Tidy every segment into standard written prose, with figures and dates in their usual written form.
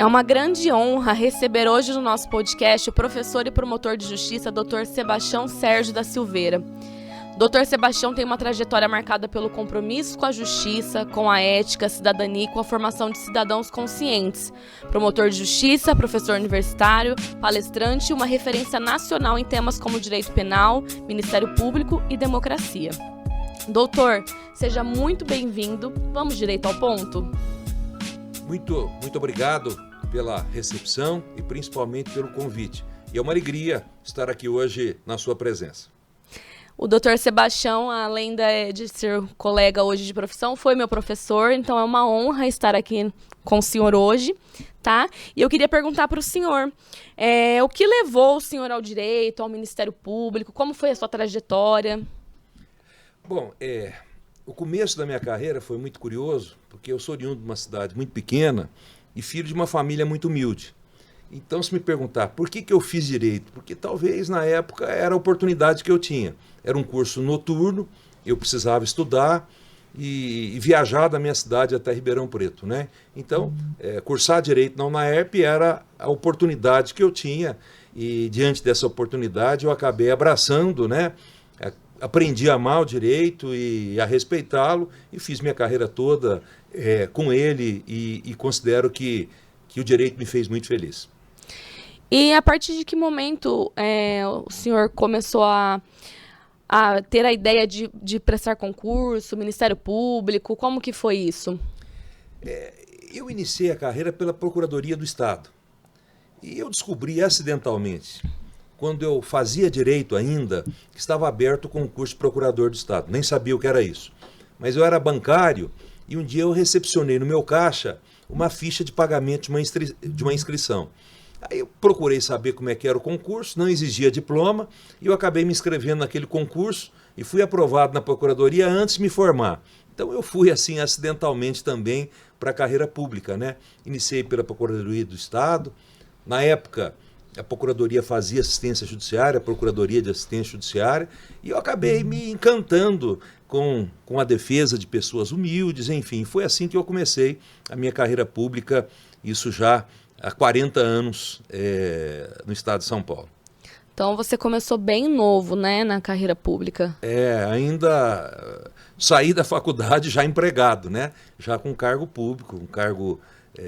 É uma grande honra receber hoje no nosso podcast o professor e promotor de justiça, Dr. Sebastião Sérgio da Silveira. Dr. Sebastião tem uma trajetória marcada pelo compromisso com a justiça, com a ética, a cidadania e com a formação de cidadãos conscientes. Promotor de justiça, professor universitário, palestrante e uma referência nacional em temas como direito penal, Ministério Público e democracia. Doutor, seja muito bem-vindo. Vamos direito ao ponto? Muito obrigado pela recepção e principalmente pelo convite. E é uma alegria estar aqui hoje na sua presença. O Dr. Sebastião, além de ser colega hoje de profissão, foi meu professor, então é uma honra estar aqui com o senhor hoje, tá? E eu queria perguntar para o senhor, o que levou o senhor ao direito, ao Ministério Público, como foi a sua trajetória? Bom, o começo da minha carreira foi muito curioso, porque eu sou oriundo de uma cidade muito pequena e filho de uma família muito humilde. Então, se me perguntar por que eu fiz direito, porque talvez na época era a oportunidade que eu tinha. Era um curso noturno, eu precisava estudar e viajar da minha cidade até Ribeirão Preto, né? Então, cursar direito na UNAERP era a oportunidade que eu tinha e diante dessa oportunidade eu acabei abraçando, né? Aprendi a amar o direito e a respeitá-lo e fiz minha carreira toda com ele e considero que o direito me fez muito feliz. E a partir de que momento o senhor começou a ter a ideia de prestar concurso, Ministério Público? Como que foi isso? Eu iniciei a carreira pela Procuradoria do Estado. E eu descobri acidentalmente, quando eu fazia direito ainda, que estava aberto o concurso de procurador do Estado. Nem sabia o que era isso. Mas eu era bancário e um dia eu recepcionei no meu caixa uma ficha de pagamento de uma inscrição. Aí eu procurei saber como é que era o concurso, não exigia diploma, e eu acabei me inscrevendo naquele concurso e fui aprovado na Procuradoria antes de me formar. Então eu fui assim acidentalmente também para a carreira pública, né? Iniciei pela Procuradoria do Estado. Na época, a Procuradoria fazia assistência judiciária, a Procuradoria de Assistência Judiciária, e eu acabei me encantando com a defesa de pessoas humildes, enfim. Foi assim que eu comecei a minha carreira pública, isso já há 40 anos no estado de São Paulo. Então você começou bem novo, né, na carreira pública? Ainda saí da faculdade já empregado, né? Já com cargo público, um cargo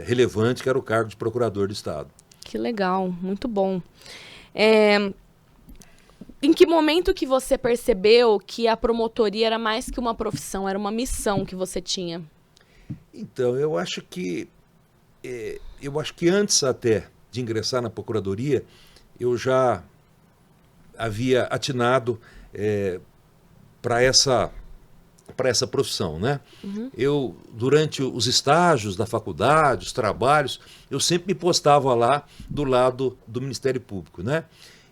relevante, que era o cargo de procurador do Estado. Que legal, muito bom. Em que momento que você percebeu que a promotoria era mais que uma profissão, era uma missão que você tinha? Então, eu acho que antes até de ingressar na Procuradoria, eu já havia atinado para essa profissão, né? Uhum. Eu, durante os estágios da faculdade, os trabalhos, eu sempre me postava lá do lado do Ministério Público, né?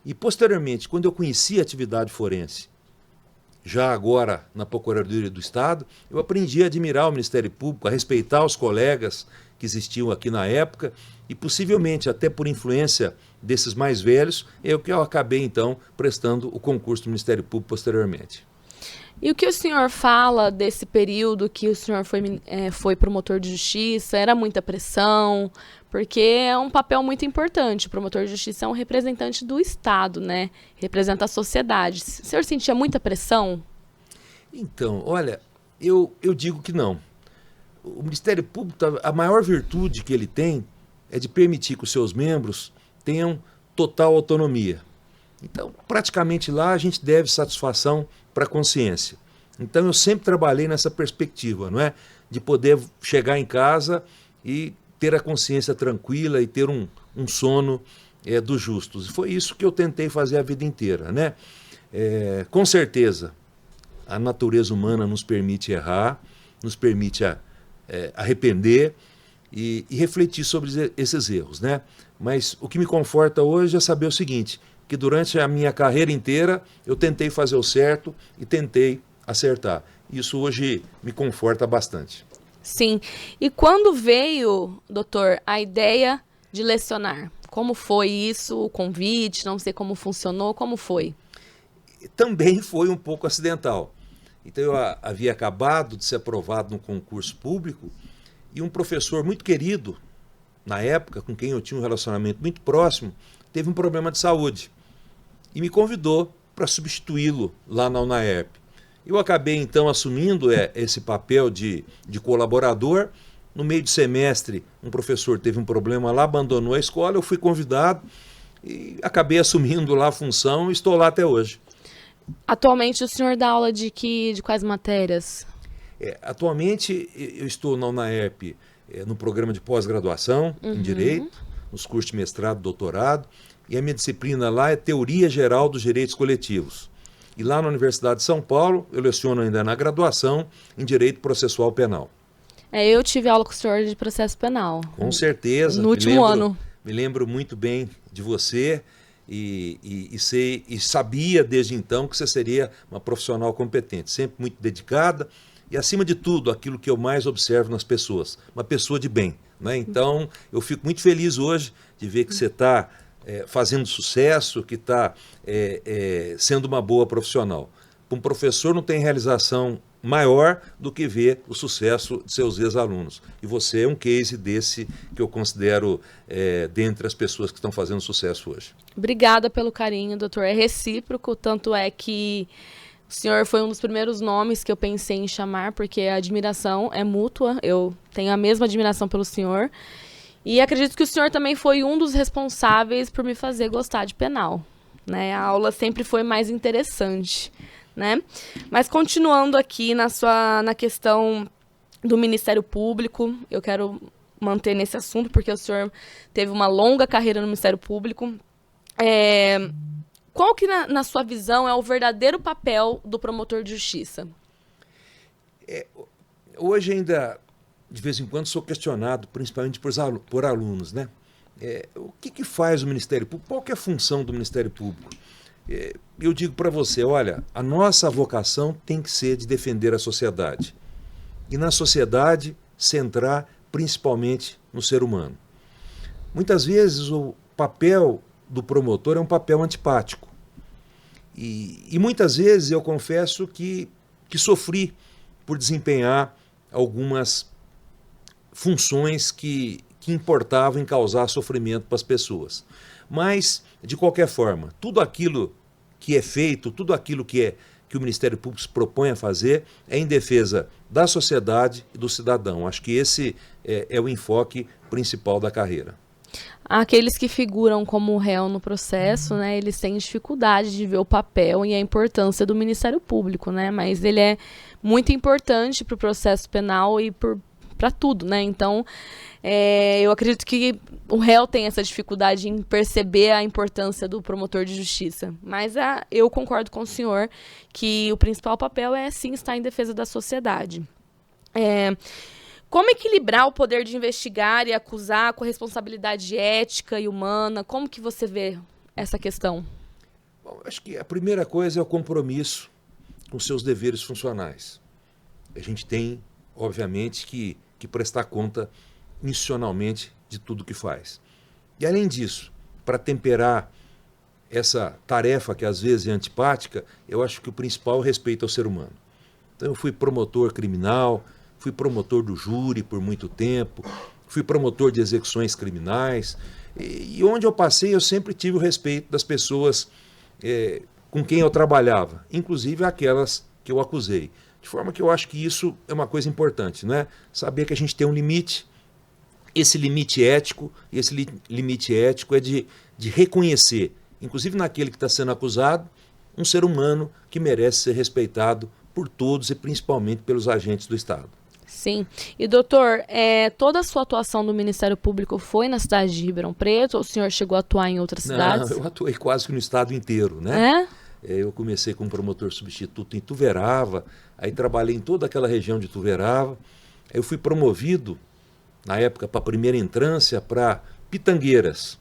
E, posteriormente, quando eu conheci a atividade forense, já agora na Procuradoria do Estado, eu aprendi a admirar o Ministério Público, a respeitar os colegas que existiam aqui na época e possivelmente até por influência desses mais velhos, que eu acabei então prestando o concurso do Ministério Público posteriormente. E o que o senhor fala desse período que o senhor foi promotor de justiça? Era muita pressão? Porque é um papel muito importante. O promotor de justiça é um representante do Estado, né? Representa a sociedade. O senhor sentia muita pressão? Então, olha, eu digo que não. O Ministério Público, a maior virtude que ele tem é de permitir que os seus membros tenham total autonomia. Então, praticamente lá a gente deve satisfação para a consciência. Então, eu sempre trabalhei nessa perspectiva, não é? De poder chegar em casa e ter a consciência tranquila e ter um sono dos justos. E foi isso que eu tentei fazer a vida inteira, né? Com certeza, a natureza humana nos permite errar, nos permite arrepender e refletir sobre esses erros, né? Mas o que me conforta hoje é saber o seguinte, que durante a minha carreira inteira eu tentei fazer o certo e tentei acertar. Isso hoje me conforta bastante. Sim. E quando veio, doutor, a ideia de lecionar? Como foi isso, o convite, não sei como funcionou, como foi? Também foi um pouco acidental. Então eu havia acabado de ser aprovado num concurso público e um professor muito querido na época, com quem eu tinha um relacionamento muito próximo, teve um problema de saúde e me convidou para substituí-lo lá na UNAERP. Eu acabei então assumindo esse papel de colaborador. No meio de semestre, um professor teve um problema lá, abandonou a escola, eu fui convidado e acabei assumindo lá a função e estou lá até hoje. Atualmente o senhor dá aula de quais matérias? Atualmente eu estou na UNAERP no programa de pós-graduação em Direito, nos cursos de mestrado, doutorado, e a minha disciplina lá é Teoria Geral dos Direitos Coletivos. E lá na Universidade de São Paulo, eu leciono ainda na graduação em Direito Processual Penal. Eu tive aula com o senhor de processo penal. Com certeza. No último ano. Me lembro muito bem de você e sabia desde então que você seria uma profissional competente, sempre muito dedicada e, acima de tudo, aquilo que eu mais observo nas pessoas, uma pessoa de bem, né? Então, eu fico muito feliz hoje de ver que você está fazendo sucesso, que está sendo uma boa profissional. Um professor não tem realização maior do que ver o sucesso de seus ex-alunos. E você é um case desse que eu considero dentre as pessoas que estão fazendo sucesso hoje. Obrigada pelo carinho, doutor. É recíproco, tanto é que o senhor foi um dos primeiros nomes que eu pensei em chamar, porque a admiração é mútua. Eu tenho a mesma admiração pelo senhor. E acredito que o senhor também foi um dos responsáveis por me fazer gostar de penal, né? A aula sempre foi mais interessante, né? Mas continuando aqui na questão do Ministério Público, eu quero manter nesse assunto, porque o senhor teve uma longa carreira no Ministério Público. Qual que, na sua visão, é o verdadeiro papel do promotor de justiça? Hoje ainda, de vez em quando, sou questionado, principalmente por alunos, né? O que faz o Ministério Público? Qual que é a função do Ministério Público? Eu digo para você, olha, a nossa vocação tem que ser de defender a sociedade. E na sociedade, centrar principalmente no ser humano. Muitas vezes o papel do promotor é um papel antipático. E muitas vezes eu confesso que sofri por desempenhar algumas funções que importavam em causar sofrimento para as pessoas. Mas, de qualquer forma, tudo aquilo que é feito, tudo aquilo que o Ministério Público se propõe a fazer é em defesa da sociedade e do cidadão. Acho que esse é o enfoque principal da carreira. Aqueles que figuram como réu no processo, né, eles têm dificuldade de ver o papel e a importância do Ministério Público, né, mas ele é muito importante para o processo penal e para tudo, né, então eu acredito que o réu tem essa dificuldade em perceber a importância do promotor de justiça, mas eu concordo com o senhor que o principal papel é sim estar em defesa da sociedade. Como equilibrar o poder de investigar e acusar com a responsabilidade ética e humana? Como que você vê essa questão? Bom, acho que a primeira coisa é o compromisso com seus deveres funcionais. A gente tem, obviamente, que prestar conta institucionalmente de tudo que faz. E além disso, para temperar essa tarefa que às vezes é antipática, eu acho que o principal é o respeito ao ser humano. Então eu fui promotor criminal, fui promotor do júri por muito tempo, fui promotor de execuções criminais, e onde eu passei eu sempre tive o respeito das pessoas com quem eu trabalhava, inclusive aquelas que eu acusei. De forma que eu acho que isso é uma coisa importante, né? Saber que a gente tem um limite, esse limite ético é de reconhecer, inclusive naquele que está sendo acusado, um ser humano que merece ser respeitado por todos e principalmente pelos agentes do Estado. Sim. E, doutor, toda a sua atuação no Ministério Público foi na cidade de Ribeirão Preto ou o senhor chegou a atuar em outras cidades? Não, eu atuei quase que no estado inteiro, né? Eu comecei como promotor substituto em Tuverava, aí trabalhei em toda aquela região de Tuverava, aí eu fui promovido, na época, para a primeira entrância, para Pitangueiras.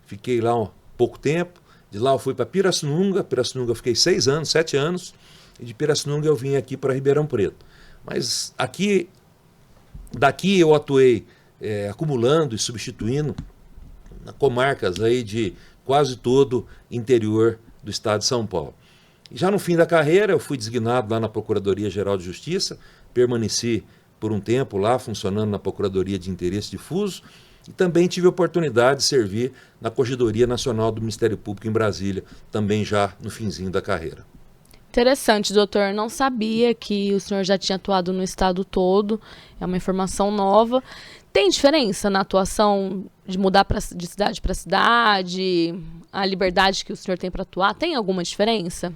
Fiquei lá um pouco tempo, de lá eu fui para Pirassununga eu fiquei 7 anos, e de Pirassununga eu vim aqui para Ribeirão Preto. Mas daqui eu atuei acumulando e substituindo comarcas aí de quase todo o interior do estado de São Paulo. E já no fim da carreira eu fui designado lá na Procuradoria-Geral de Justiça, permaneci por um tempo lá funcionando na Procuradoria de Interesse Difuso E também tive a oportunidade de servir na Corregedoria Nacional do Ministério Público em Brasília, também já no finzinho da carreira. Interessante, doutor. Não sabia que o senhor já tinha atuado no estado todo. É uma informação nova. Tem diferença na atuação de mudar de cidade para cidade? A liberdade que o senhor tem para atuar? Tem alguma diferença?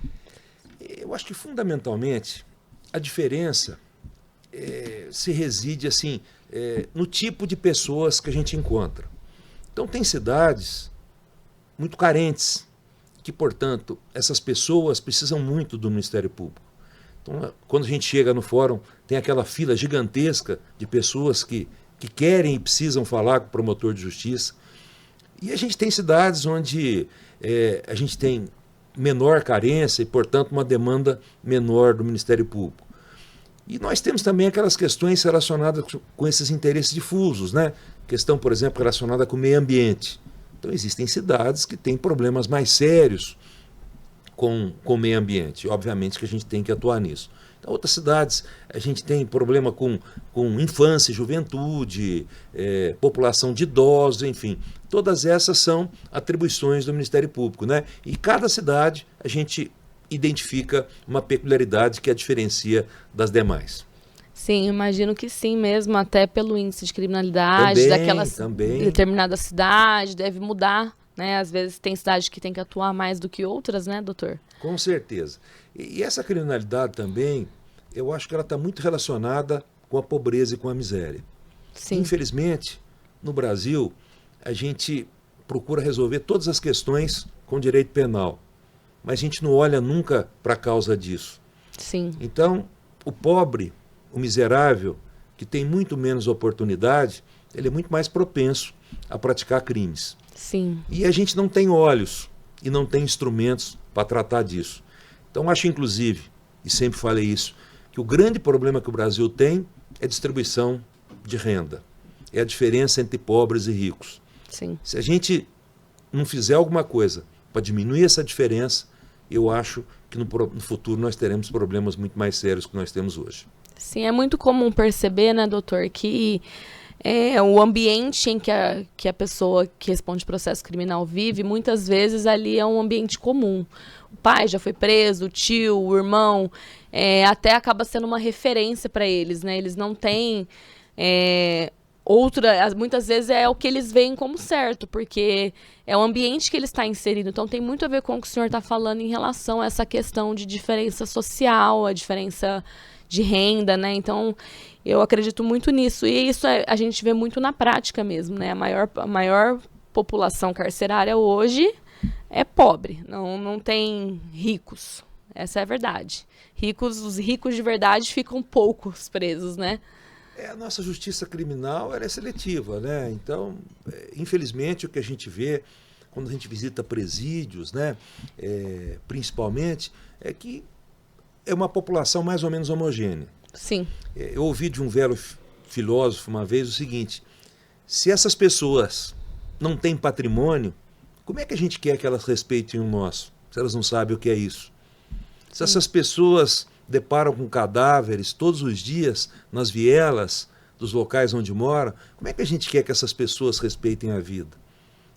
Eu acho que, fundamentalmente, a diferença se reside assim, no tipo de pessoas que a gente encontra. Então, tem cidades muito carentes, que, portanto, essas pessoas precisam muito do Ministério Público. Então, quando a gente chega no fórum, tem aquela fila gigantesca de pessoas que querem e precisam falar com o promotor de justiça. E a gente tem cidades onde a gente tem menor carência e, portanto, uma demanda menor do Ministério Público. E nós temos também aquelas questões relacionadas com esses interesses difusos, né? Questão, por exemplo, relacionada com o meio ambiente. Então, existem cidades que têm problemas mais sérios com o meio ambiente. Obviamente que a gente tem que atuar nisso. Então, outras cidades, a gente tem problema com infância e juventude, população de idosos, enfim. Todas essas são atribuições do Ministério Público, né? E cada cidade a gente identifica uma peculiaridade que a diferencia das demais. Sim, imagino que sim mesmo, até pelo índice de criminalidade daquela determinada cidade, deve mudar, né? Às vezes tem cidade que tem que atuar mais do que outras, né, doutor? Com certeza. E essa criminalidade também, eu acho que ela está muito relacionada com a pobreza e com a miséria. Sim. Infelizmente, no Brasil, a gente procura resolver todas as questões com direito penal, mas a gente não olha nunca para a causa disso. Sim. Então, o pobre, o miserável, que tem muito menos oportunidade, ele é muito mais propenso a praticar crimes. Sim. E a gente não tem olhos e não tem instrumentos para tratar disso. Então, acho, inclusive, e sempre falei isso, que o grande problema que o Brasil tem é distribuição de renda. É a diferença entre pobres e ricos. Sim. Se a gente não fizer alguma coisa para diminuir essa diferença, eu acho que no futuro nós teremos problemas muito mais sérios que nós temos hoje. Sim, é muito comum perceber, né, doutor, que o ambiente em que a pessoa que responde processo criminal vive, muitas vezes ali é um ambiente comum. O pai já foi preso, o tio, o irmão, até acaba sendo uma referência para eles, né? Eles não têm muitas vezes é o que eles veem como certo, porque é o ambiente que ele está inserido. Então tem muito a ver com o que o senhor está falando em relação a essa questão de diferença social, a diferença de renda, né? Então, eu acredito muito nisso. E isso a gente vê muito na prática mesmo, né? A maior população carcerária hoje é pobre, não tem ricos. Essa é a verdade. Os ricos de verdade ficam poucos presos, né? A nossa justiça criminal ela é seletiva, né? Então, infelizmente, o que a gente vê quando a gente visita presídios, né? Principalmente, é que é uma população mais ou menos homogênea. Sim. Eu ouvi de um velho filósofo uma vez o seguinte: se essas pessoas não têm patrimônio, como é que a gente quer que elas respeitem o nosso, se elas não sabem o que é isso? Se essas pessoas deparam com cadáveres todos os dias nas vielas dos locais onde moram, como é que a gente quer que essas pessoas respeitem a vida?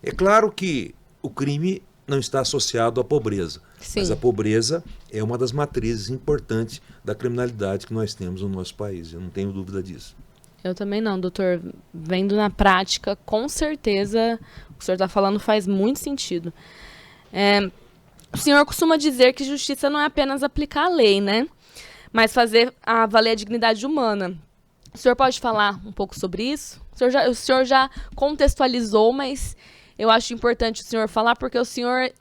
É claro que o crime não está associado à pobreza. Sim. Mas a pobreza é uma das matrizes importantes da criminalidade que nós temos no nosso país. Eu não tenho dúvida disso. Eu também não, doutor. Vendo na prática, com certeza, o que o senhor está falando faz muito sentido. O senhor costuma dizer que justiça não é apenas aplicar a lei, né? Mas fazer valer a dignidade humana. O senhor pode falar um pouco sobre isso? O senhor já contextualizou, mas eu acho importante o senhor falar, porque o senhor,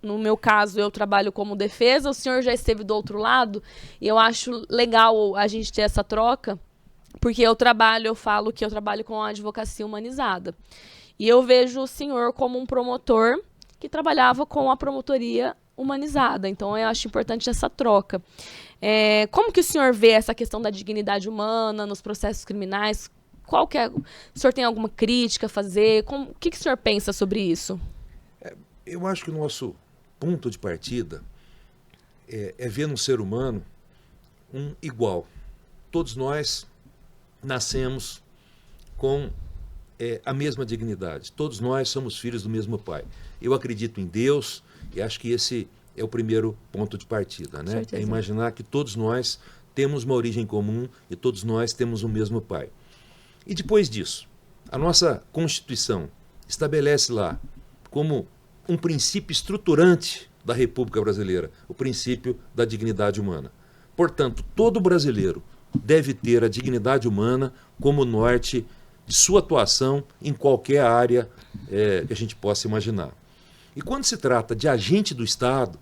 no meu caso, eu trabalho como defesa, o senhor já esteve do outro lado, e eu acho legal a gente ter essa troca, porque eu falo que eu trabalho com a advocacia humanizada. E eu vejo o senhor como um promotor que trabalhava com a promotoria humanizada. Então, eu acho importante essa troca. Como que o senhor vê essa questão da dignidade humana nos processos criminais? O senhor tem alguma crítica a fazer? O que o senhor pensa sobre isso? Eu acho que o nosso ponto de partida é ver no ser humano um igual. Todos nós nascemos com a mesma dignidade. Todos nós somos filhos do mesmo Pai. Eu acredito em Deus e acho que esse é o primeiro ponto de partida, né? É imaginar que todos nós temos uma origem comum e todos nós temos o mesmo Pai. E depois disso, a nossa Constituição estabelece lá como um princípio estruturante da República Brasileira, o princípio da dignidade humana. Portanto, todo brasileiro deve ter a dignidade humana como norte de sua atuação em qualquer área que a gente possa imaginar. E quando se trata de agente do Estado,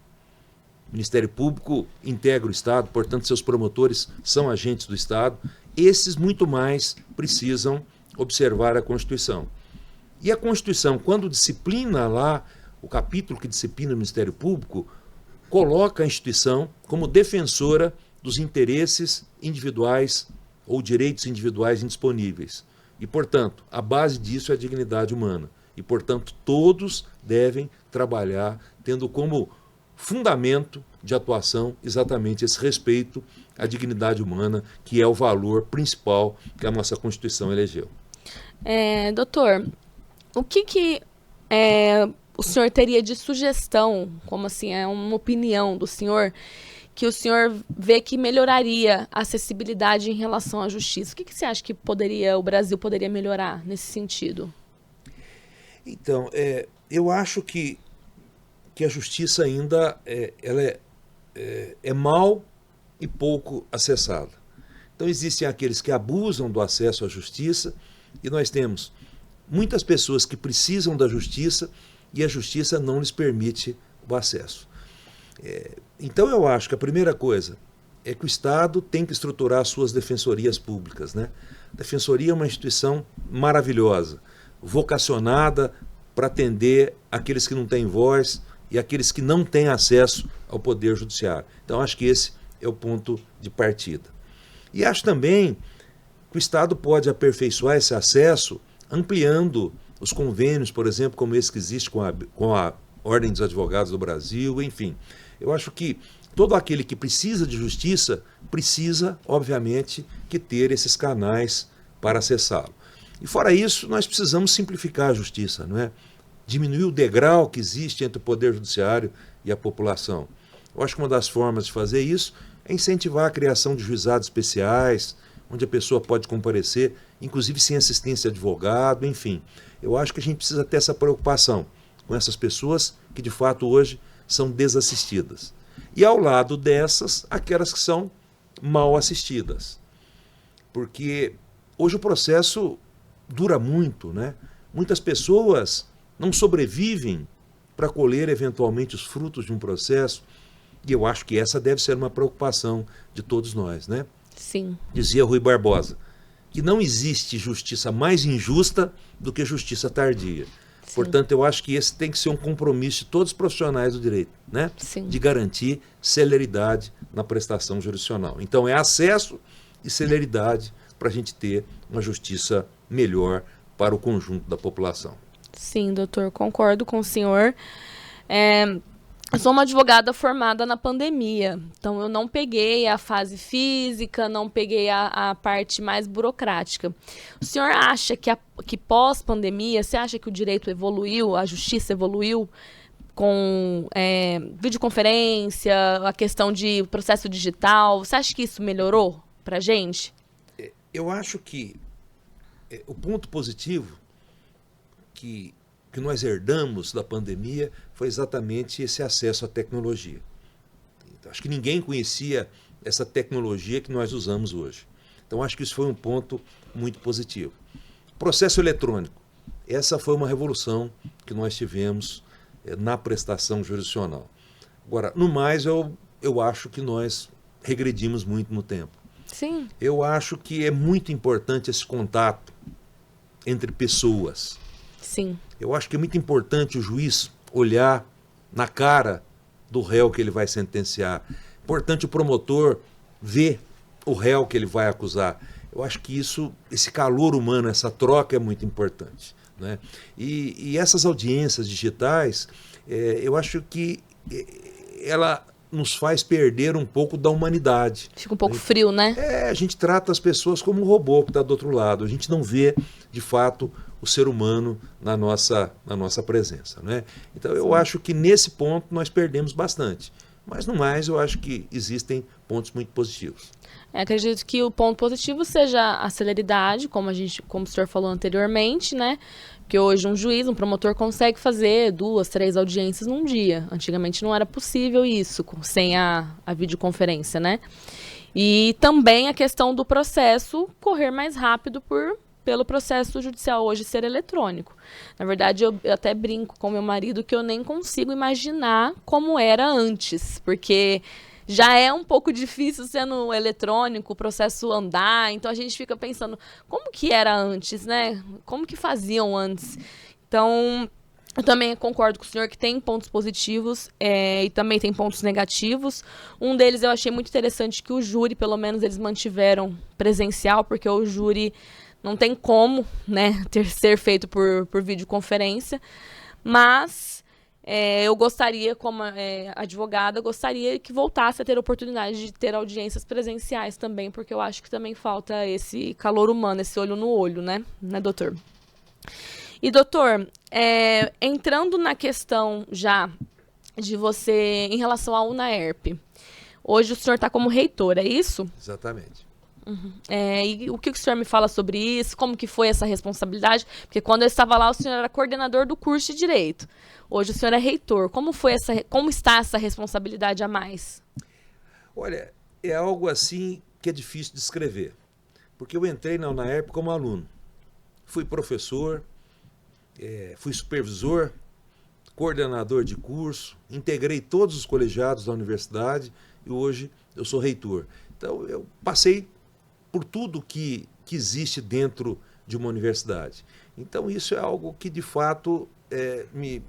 o Ministério Público integra o Estado, portanto, seus promotores são agentes do Estado, esses muito mais precisam observar a Constituição. E a Constituição, quando disciplina lá, o capítulo que disciplina o Ministério Público, coloca a instituição como defensora dos interesses individuais ou direitos individuais indisponíveis. E, portanto, a base disso é a dignidade humana. E, portanto, todos devem trabalhar tendo como fundamento de atuação exatamente esse respeito à dignidade humana, que é o valor principal que a nossa Constituição elegeu. Doutor, o que o senhor teria de sugestão, como assim, é uma opinião do senhor, que o senhor vê que melhoraria a acessibilidade em relação à justiça? O que você acha que o Brasil poderia melhorar nesse sentido? Então, eu acho que a justiça ainda ela é mal e pouco acessada. Então, existem aqueles que abusam do acesso à justiça e nós temos muitas pessoas que precisam da justiça e a justiça não lhes permite o acesso. Então eu acho que a primeira coisa é que o Estado tem que estruturar suas defensorias públicas, né? A defensoria é uma instituição maravilhosa, vocacionada para atender aqueles que não têm voz e aqueles que não têm acesso ao Poder Judiciário. Então acho que esse é o ponto de partida. E acho também que o Estado pode aperfeiçoar esse acesso ampliando os convênios, por exemplo, como esse que existe com a Ordem dos Advogados do Brasil, enfim. Eu acho que todo aquele que precisa de justiça precisa, obviamente, que ter esses canais para acessá-lo. E fora isso, nós precisamos simplificar a justiça, não é? Diminuir o degrau que existe entre o Poder Judiciário e a população. Eu acho que uma das formas de fazer isso é incentivar a criação de juizados especiais, onde a pessoa pode comparecer, inclusive sem assistência de advogado, enfim. Eu acho que a gente precisa ter essa preocupação com essas pessoas que, de fato, hoje são desassistidas. E, ao lado dessas, aquelas que são mal assistidas. Porque hoje o processo dura muito, né? Muitas pessoas não sobrevivem para colher, eventualmente, os frutos de um processo. E eu acho que essa deve ser uma preocupação de todos nós, né? Sim. Dizia Rui Barbosa, que não existe justiça mais injusta do que justiça tardia. Sim. Portanto, eu acho que esse tem que ser um compromisso de todos os profissionais do direito, né? Sim. De garantir celeridade na prestação jurisdicional. Então, é acesso e celeridade para a gente ter uma justiça melhor para o conjunto da população. Sim, doutor, concordo com o senhor. Eu sou uma advogada formada na pandemia, então eu não peguei a fase física, não peguei a parte mais burocrática. O senhor acha que pós-pandemia, você acha que o direito evoluiu, a justiça evoluiu com videoconferência, a questão de processo digital? Você acha que isso melhorou para a gente? Eu acho que o ponto positivo que nós herdamos da pandemia foi exatamente esse acesso à tecnologia. Então, acho que ninguém conhecia essa tecnologia que nós usamos hoje. Então, acho que isso foi um ponto muito positivo. Processo eletrônico. Essa foi uma revolução que nós tivemos na prestação jurisdicional. Agora, no mais, eu acho que nós regredimos muito no tempo. Sim. Eu acho que é muito importante esse contato entre pessoas. Sim. Eu acho que é muito importante o juiz olhar na cara do réu que ele vai sentenciar. Importante o promotor ver o réu que ele vai acusar. Eu acho que esse calor humano, essa troca é muito importante, né? E essas audiências digitais, eu acho que ela nos faz perder um pouco da humanidade. Fica um pouco frio, né? A gente trata as pessoas como um robô que está do outro lado. A gente não vê, de fato, o ser humano na nossa presença, né? Então eu acho que nesse ponto nós perdemos bastante. Mas no mais eu acho que existem pontos muito positivos. Acredito que o ponto positivo seja a celeridade, como o senhor falou anteriormente, né? Porque hoje um juiz, um promotor consegue fazer 2, 3 audiências num dia. Antigamente não era possível isso, sem a videoconferência, né? E também a questão do processo correr mais rápido pelo processo judicial hoje ser eletrônico. Na verdade, eu até brinco com meu marido que eu nem consigo imaginar como era antes, porque já é um pouco difícil sendo eletrônico, o processo andar, então a gente fica pensando, como que era antes, né? Como que faziam antes? Então, eu também concordo com o senhor que tem pontos positivos e também tem pontos negativos. Um deles eu achei muito interessante que o júri, pelo menos, eles mantiveram presencial, porque o júri não tem como, né, ser feito por videoconferência, mas eu gostaria, como advogada, gostaria que voltasse a ter a oportunidade de ter audiências presenciais também, porque eu acho que também falta esse calor humano, esse olho no olho, né, doutor? E, doutor, entrando na questão já de você, em relação à UNAERP, hoje o senhor está como reitor, é isso? Exatamente. Uhum. E o que o senhor me fala sobre isso? Como que foi essa responsabilidade? Porque quando eu estava lá, o senhor era coordenador do curso de Direito. Hoje o senhor é reitor. Como está essa responsabilidade a mais? Olha, é algo assim que é difícil de descrever. Porque eu entrei na UNAERP como aluno. Fui professor, fui supervisor, coordenador de curso, integrei todos os colegiados da universidade e hoje eu sou reitor. Então eu passei por tudo que existe dentro de uma universidade. Então isso é algo que de fato me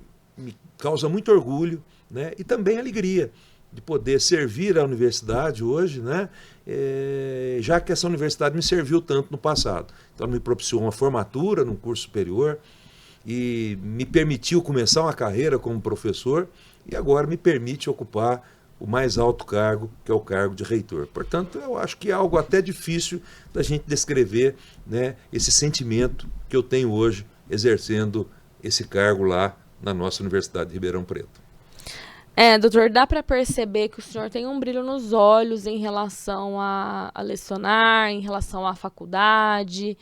causa muito orgulho, né? E também alegria de poder servir a universidade hoje, né? Já que essa universidade me serviu tanto no passado. Então me propiciou uma formatura num curso superior e me permitiu começar uma carreira como professor e agora me permite ocupar o mais alto cargo, que é o cargo de reitor. Portanto, eu acho que é algo até difícil da gente descrever, né, esse sentimento que eu tenho hoje exercendo esse cargo lá na nossa Universidade de Ribeirão Preto. Doutor, dá para perceber que o senhor tem um brilho nos olhos em relação a lecionar, em relação à faculdade.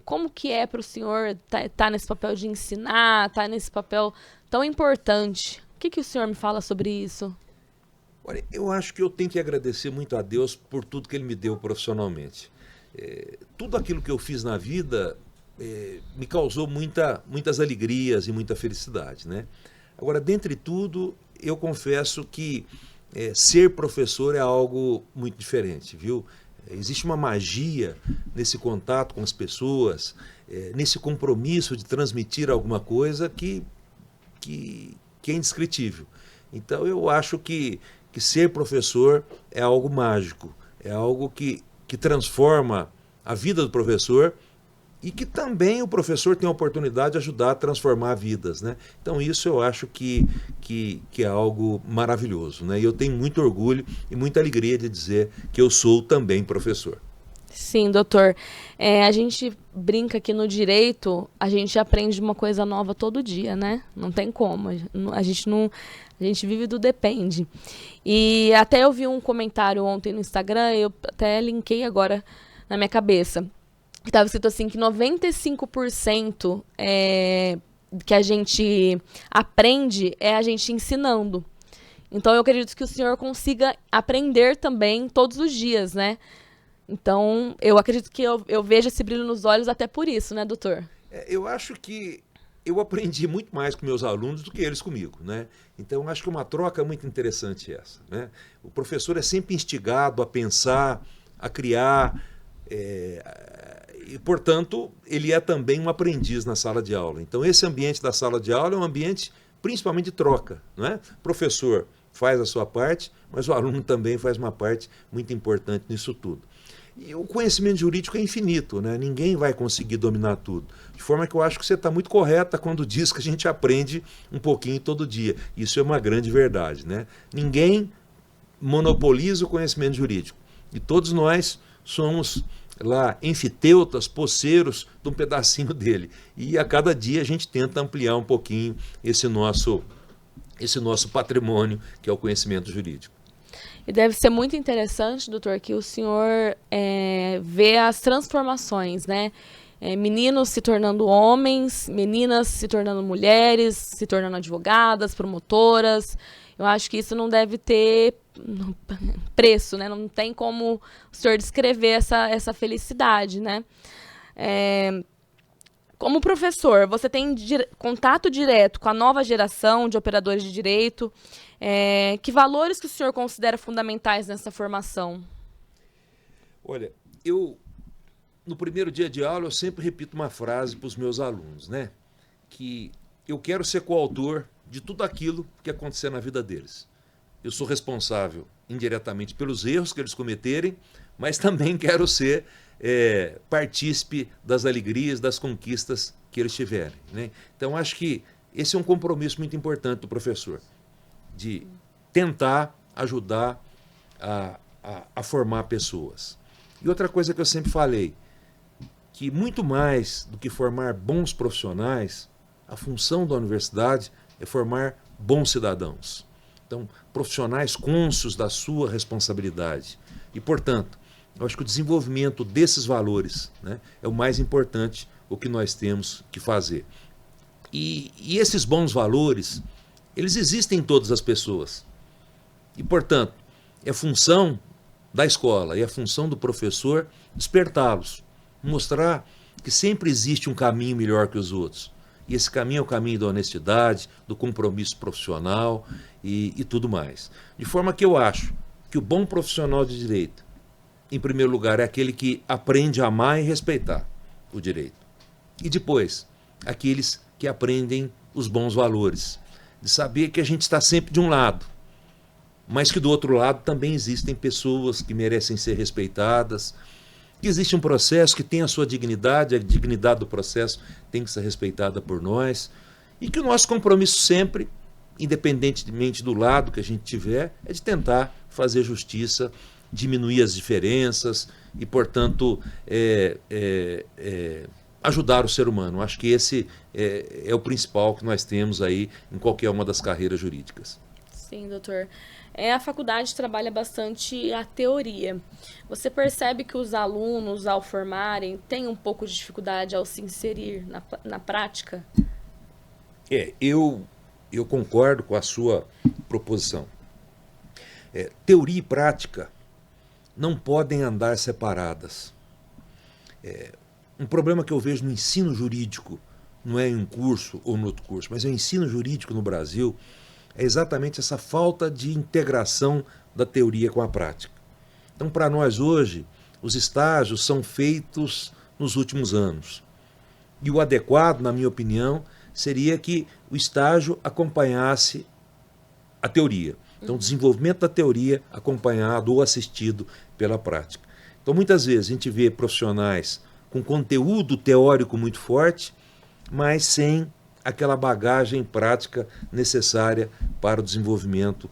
Como que é para o senhor tá nesse papel de ensinar, tá nesse papel tão importante? O que o senhor me fala sobre isso? Olha, eu acho que eu tenho que agradecer muito a Deus por tudo que Ele me deu profissionalmente. Tudo aquilo que eu fiz na vida me causou muitas alegrias e muita felicidade, né? Agora, dentre tudo, eu confesso que ser professor é algo muito diferente, viu? Existe uma magia nesse contato com as pessoas, nesse compromisso de transmitir alguma coisa que é indescritível. Então, eu acho que ser professor é algo mágico, é algo que transforma a vida do professor e que também o professor tem a oportunidade de ajudar a transformar vidas, né? Então isso eu acho que é algo maravilhoso, né? E eu tenho muito orgulho e muita alegria de dizer que eu sou também professor. Sim, doutor. A gente brinca que no direito a gente aprende uma coisa nova todo dia, né? Não tem como. A gente vive do depende. E até eu vi um comentário ontem no Instagram, eu até linkei agora na minha cabeça. Estava escrito assim que 95% que a gente aprende é a gente ensinando. Então eu acredito que o senhor consiga aprender também todos os dias, né? Então, eu acredito que eu vejo esse brilho nos olhos até por isso, né, doutor? Eu acho que eu aprendi muito mais com meus alunos do que eles comigo, né? Então, acho que uma troca muito interessante essa, né? O professor é sempre instigado a pensar, a criar, e, portanto, ele é também um aprendiz na sala de aula. Então, esse ambiente da sala de aula é um ambiente principalmente de troca, não é? O professor faz a sua parte, mas o aluno também faz uma parte muito importante nisso tudo. E o conhecimento jurídico é infinito, né? Ninguém vai conseguir dominar tudo. De forma que eu acho que você está muito correta quando diz que a gente aprende um pouquinho todo dia. Isso é uma grande verdade, né? Ninguém monopoliza o conhecimento jurídico. E todos nós somos lá enfiteutas, poceiros de um pedacinho dele. E a cada dia a gente tenta ampliar um pouquinho esse nosso patrimônio, que é o conhecimento jurídico. E deve ser muito interessante, doutor, que o senhor vê as transformações, né? Meninos se tornando homens, meninas se tornando mulheres, se tornando advogadas, promotoras. Eu acho que isso não deve ter preço, né? Não tem como o senhor descrever essa felicidade, né? Como professor, você tem contato direto com a nova geração de operadores de direito. Que valores que o senhor considera fundamentais nessa formação? Olha, no primeiro dia de aula, eu sempre repito uma frase para os meus alunos, né? Que eu quero ser coautor de tudo aquilo que acontecer na vida deles. Eu sou responsável indiretamente pelos erros que eles cometerem, mas também quero ser partícipe das alegrias, das conquistas que eles tiverem, né? Então, acho que esse é um compromisso muito importante do professor, de tentar ajudar a formar pessoas. E outra coisa que eu sempre falei, que muito mais do que formar bons profissionais, a função da universidade é formar bons cidadãos. Então, profissionais cônscios da sua responsabilidade. E, portanto, eu acho que o desenvolvimento desses valores, né, é o mais importante, o que nós temos que fazer. E esses bons valores, eles existem em todas as pessoas. E, portanto, é função da escola, é função do professor despertá-los, mostrar que sempre existe um caminho melhor que os outros. E esse caminho é o caminho da honestidade, do compromisso profissional e tudo mais. De forma que eu acho que o bom profissional de direito, em primeiro lugar, é aquele que aprende a amar e respeitar o direito. E depois, aqueles que aprendem os bons valores, de saber que a gente está sempre de um lado, mas que do outro lado também existem pessoas que merecem ser respeitadas, que existe um processo que tem a sua dignidade, a dignidade do processo tem que ser respeitada por nós, e que o nosso compromisso sempre, independentemente do lado que a gente tiver, é de tentar fazer justiça, diminuir as diferenças e, portanto, ajudar o ser humano. Acho que esse é o principal que nós temos aí em qualquer uma das carreiras jurídicas. Sim, doutor. A faculdade trabalha bastante a teoria. Você percebe que os alunos, ao formarem, têm um pouco de dificuldade ao se inserir na prática? Eu concordo com a sua proposição. Teoria e prática não podem andar separadas. Um problema que eu vejo no ensino jurídico, não é em um curso ou no outro curso, mas é o ensino jurídico no Brasil, é exatamente essa falta de integração da teoria com a prática. Então, para nós hoje, os estágios são feitos nos últimos anos. E o adequado, na minha opinião, seria que o estágio acompanhasse a teoria. Então, o desenvolvimento da teoria acompanhado ou assistido pela prática. Então, muitas vezes a gente vê profissionais com conteúdo teórico muito forte, mas sem aquela bagagem prática necessária para o desenvolvimento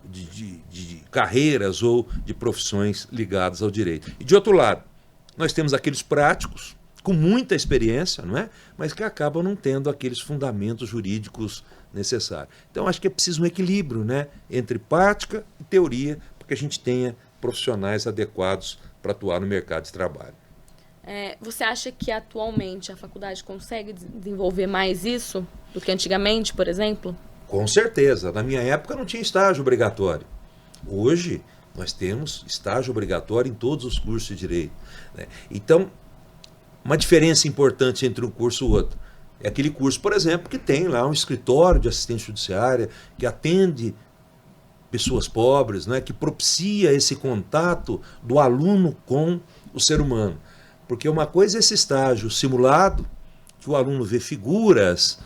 de carreiras ou de profissões ligadas ao direito. E, de outro lado, nós temos aqueles práticos com muita experiência, não é? Mas que acabam não tendo aqueles fundamentos jurídicos necessários. Então, acho que é preciso um equilíbrio, né, entre prática e teoria, para que a gente tenha profissionais adequados para atuar no mercado de trabalho. Você acha que atualmente a faculdade consegue desenvolver mais isso do que antigamente, por exemplo? Com certeza. Na minha época não tinha estágio obrigatório. Hoje nós temos estágio obrigatório em todos os cursos de direito, né? Então, uma diferença importante entre um curso e o outro é aquele curso, por exemplo, que tem lá um escritório de assistência judiciária, que atende pessoas pobres, né? Que propicia esse contato do aluno com o ser humano. Porque uma coisa é esse estágio simulado, que o aluno vê figuras,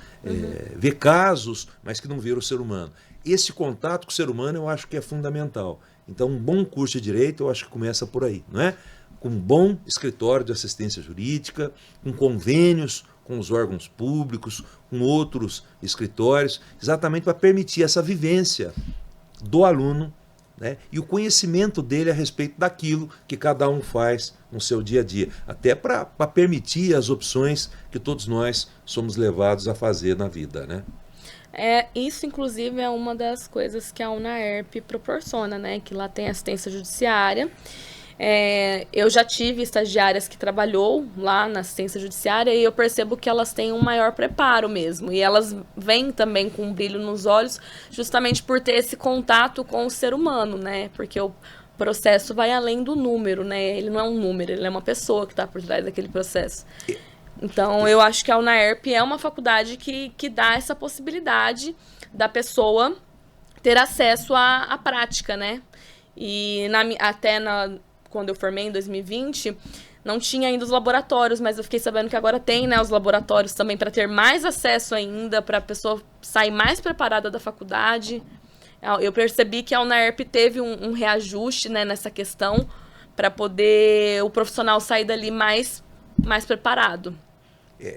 vê casos, mas que não vê o ser humano. Esse contato com o ser humano eu acho que é fundamental. Então, um bom curso de Direito, eu acho que começa por aí, não é? Com um bom escritório de assistência jurídica, com convênios com os órgãos públicos, com outros escritórios, exatamente para permitir essa vivência do aluno, né, e o conhecimento dele a respeito daquilo que cada um faz no seu dia a dia, até para permitir as opções que todos nós somos levados a fazer na vida, né? Isso, inclusive, é uma das coisas que a UNAERP proporciona, né? Que lá tem assistência judiciária. Eu já tive estagiárias que trabalhou lá na assistência judiciária e eu percebo que elas têm um maior preparo mesmo. E elas vêm também com um brilho nos olhos, justamente por ter esse contato com o ser humano, né? Porque o processo vai além do número, né? Ele não é um número, ele é uma pessoa que está por trás daquele processo. Então, eu acho que a UNAERP é uma faculdade que dá essa possibilidade da pessoa ter acesso à prática, né? E quando eu formei em 2020, não tinha ainda os laboratórios, mas eu fiquei sabendo que agora tem, né, os laboratórios também para ter mais acesso ainda, para a pessoa sair mais preparada da faculdade. Eu percebi que a UNAERP teve um reajuste, né, nessa questão, para poder o profissional sair dali mais preparado.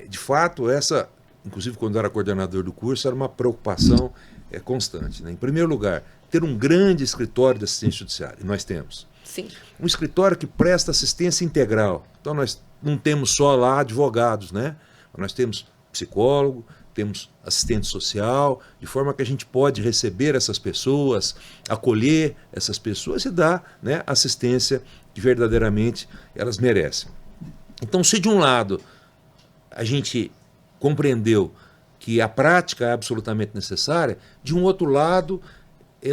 De fato, inclusive quando eu era coordenador do curso, era uma preocupação constante, né? Em primeiro lugar, ter um grande escritório de assistência judiciária, e nós temos. Sim. Um escritório que presta assistência integral. Então nós não temos só lá advogados, né? Nós temos psicólogo, temos assistente social, de forma que a gente pode receber essas pessoas, acolher essas pessoas e dar, né, assistência que verdadeiramente elas merecem. Então, se de um lado a gente compreendeu que a prática é absolutamente necessária, de um outro lado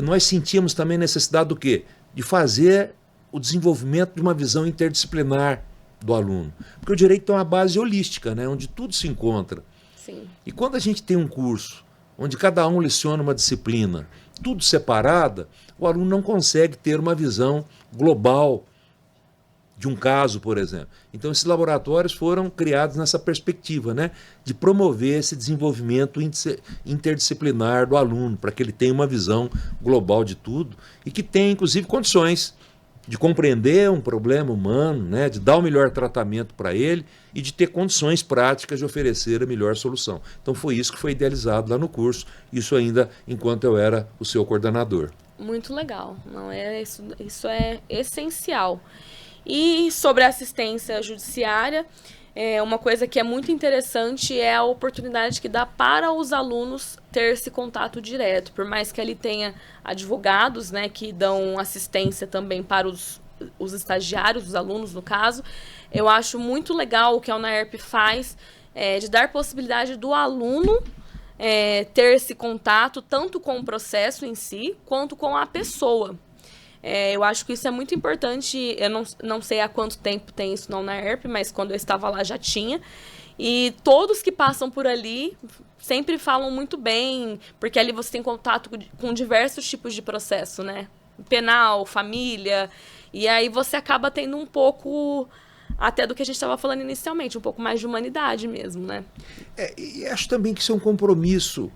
nós sentimos também necessidade do quê? De fazer o desenvolvimento de uma visão interdisciplinar do aluno. Porque o direito tem uma base holística, né, onde tudo se encontra. Sim. E quando a gente tem um curso onde cada um leciona uma disciplina, tudo separada, o aluno não consegue ter uma visão global de um caso, por exemplo. Então, esses laboratórios foram criados nessa perspectiva, né, de promover esse desenvolvimento interdisciplinar do aluno, para que ele tenha uma visão global de tudo e que tenha, inclusive, condições de compreender um problema humano, né, de dar o melhor tratamento para ele e de ter condições práticas de oferecer a melhor solução. Então, foi isso que foi idealizado lá no curso, isso ainda enquanto eu era o seu coordenador. Muito legal. Não é isso é essencial. E sobre a assistência judiciária, uma coisa que é muito interessante é a oportunidade que dá para os alunos ter esse contato direto. Por mais que ali tenha advogados, né, que dão assistência também para os estagiários, os alunos no caso, eu acho muito legal o que a UNAERP faz, de dar possibilidade do aluno ter esse contato tanto com o processo em si, quanto com a pessoa. Eu acho que isso é muito importante. Eu não sei há quanto tempo tem isso na UNAERP, mas quando eu estava lá já tinha. E todos que passam por ali sempre falam muito bem, porque ali você tem contato com diversos tipos de processo, né? Penal, família, e aí você acaba tendo um pouco, até do que a gente estava falando inicialmente, um pouco mais de humanidade mesmo, né? E acho também que isso é um compromisso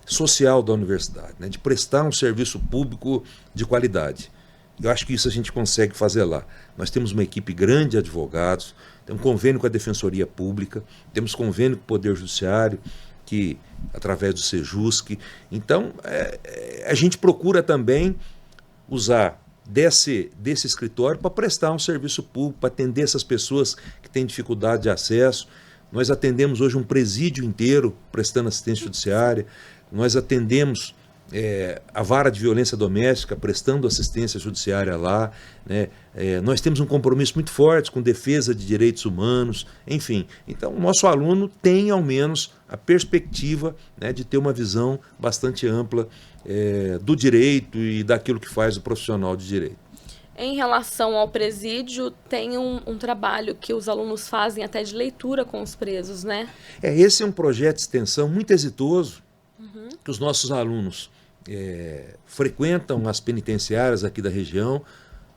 social da universidade, né? De prestar um serviço público de qualidade. Eu acho que isso a gente consegue fazer lá. Nós temos uma equipe grande de advogados, temos convênio com a Defensoria Pública, temos convênio com o Poder Judiciário, que através do Sejusc. Então, a gente procura também usar desse escritório para prestar um serviço público, para atender essas pessoas que têm dificuldade de acesso. Nós atendemos hoje um presídio inteiro prestando assistência judiciária, nós atendemos a vara de violência doméstica prestando assistência judiciária lá, né? Nós temos um compromisso muito forte com defesa de direitos humanos, enfim. Então, o nosso aluno tem, ao menos, a perspectiva, né, de ter uma visão bastante ampla do direito e daquilo que faz o profissional de direito. Em relação ao presídio, tem um trabalho que os alunos fazem até de leitura com os presos, né? Esse é um projeto de extensão muito exitoso, que os nossos alunos frequentam as penitenciárias aqui da região,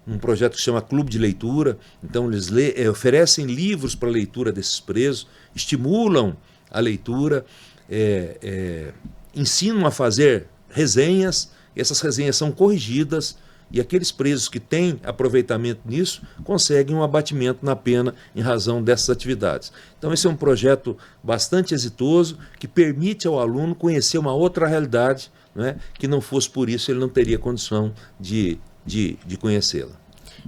um projeto que se chama Clube de Leitura. Então eles oferecem livros para leitura desses presos, estimulam a leitura, ensinam a fazer resenhas, e essas resenhas são corrigidas E aqueles presos que têm aproveitamento nisso conseguem um abatimento na pena em razão dessas atividades. Então esse é um projeto bastante exitoso que permite ao aluno conhecer uma outra realidade, né, que não fosse por isso ele não teria condição de conhecê-la.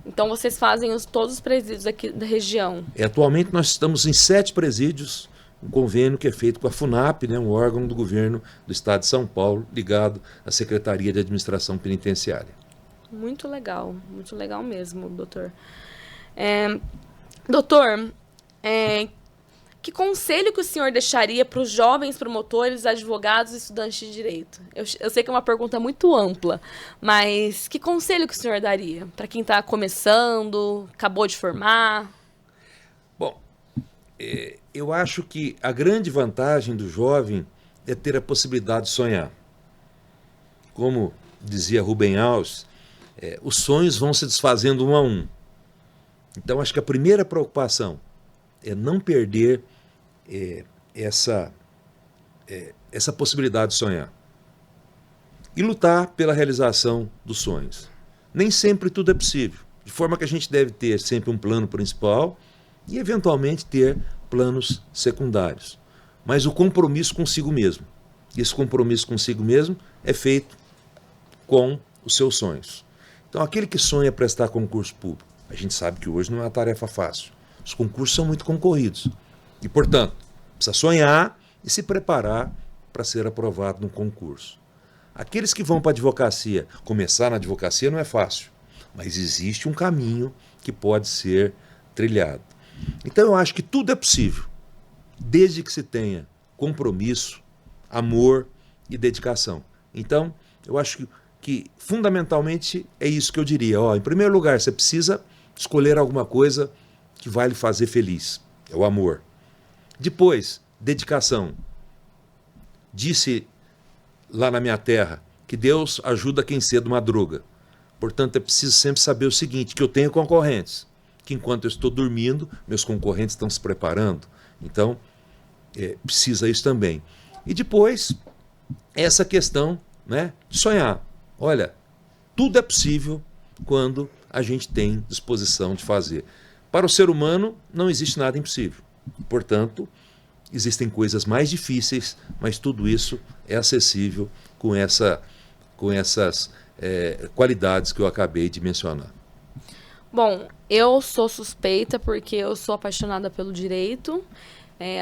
Então vocês fazem todos os presídios aqui da região? Atualmente nós estamos em 7 presídios, um convênio que é feito com a FUNAP, né, um órgão do governo do estado de São Paulo, ligado à Secretaria de Administração Penitenciária. Muito legal mesmo, doutor. Doutor, que conselho que o senhor deixaria para os jovens promotores, advogados e estudantes de direito? Eu sei que é uma pergunta muito ampla, mas que conselho que o senhor daria para quem está começando, acabou de formar? Bom, eu acho que a grande vantagem do jovem é ter a possibilidade de sonhar. Como dizia Rubem Alves, os sonhos vão se desfazendo um a um. Então acho que a primeira preocupação é não perder essa possibilidade de sonhar. E lutar pela realização dos sonhos. Nem sempre tudo é possível, de forma que a gente deve ter sempre um plano principal e eventualmente ter planos secundários. Mas o compromisso consigo mesmo. E esse compromisso consigo mesmo é feito com os seus sonhos. Então aquele que sonha prestar concurso público, a gente sabe que hoje não é uma tarefa fácil. Os concursos são muito concorridos. E, portanto, precisa sonhar e se preparar para ser aprovado no concurso. Aqueles que vão para a advocacia, começar na advocacia não é fácil, mas existe um caminho que pode ser trilhado. Então eu acho que tudo é possível, desde que se tenha compromisso, amor e dedicação. Então, eu acho que fundamentalmente é isso que eu diria. Em primeiro lugar, você precisa escolher alguma coisa que vai lhe fazer feliz. É o amor. Depois, dedicação. Disse lá na minha terra que Deus ajuda quem cedo madruga. Portanto, é preciso sempre saber o seguinte, que eu tenho concorrentes, que enquanto eu estou dormindo, meus concorrentes estão se preparando. Então, precisa isso também. E depois, essa questão, né, de sonhar. Olha, tudo é possível quando a gente tem disposição de fazer. Para o ser humano, não existe nada impossível. Portanto, existem coisas mais difíceis, mas tudo isso é acessível com essas qualidades que eu acabei de mencionar. Bom, eu sou suspeita porque eu sou apaixonada pelo direito.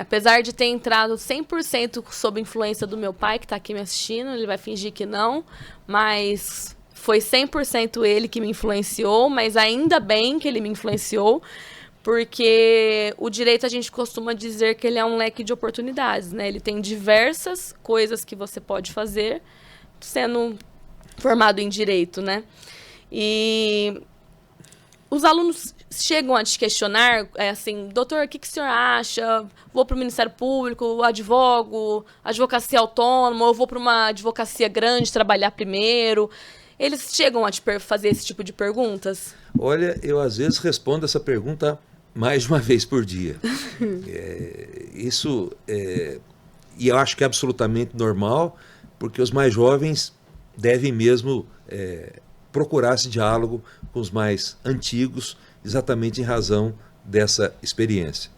Apesar de ter entrado 100% sob influência do meu pai, que está aqui me assistindo, ele vai fingir que não, mas foi 100% ele que me influenciou, mas ainda bem que ele me influenciou, porque o direito a gente costuma dizer que ele é um leque de oportunidades, né? Ele tem diversas coisas que você pode fazer sendo formado em direito, né? E os alunos chegam a te questionar, assim, doutor, o que o senhor acha? Vou para o Ministério Público, advogo, advocacia autônoma, ou vou para uma advocacia grande trabalhar primeiro? Eles chegam a te fazer esse tipo de perguntas? Olha, eu às vezes respondo essa pergunta mais de uma vez por dia. E eu acho que é absolutamente normal, porque os mais jovens devem mesmo procurar esse diálogo com os mais antigos, exatamente em razão dessa experiência.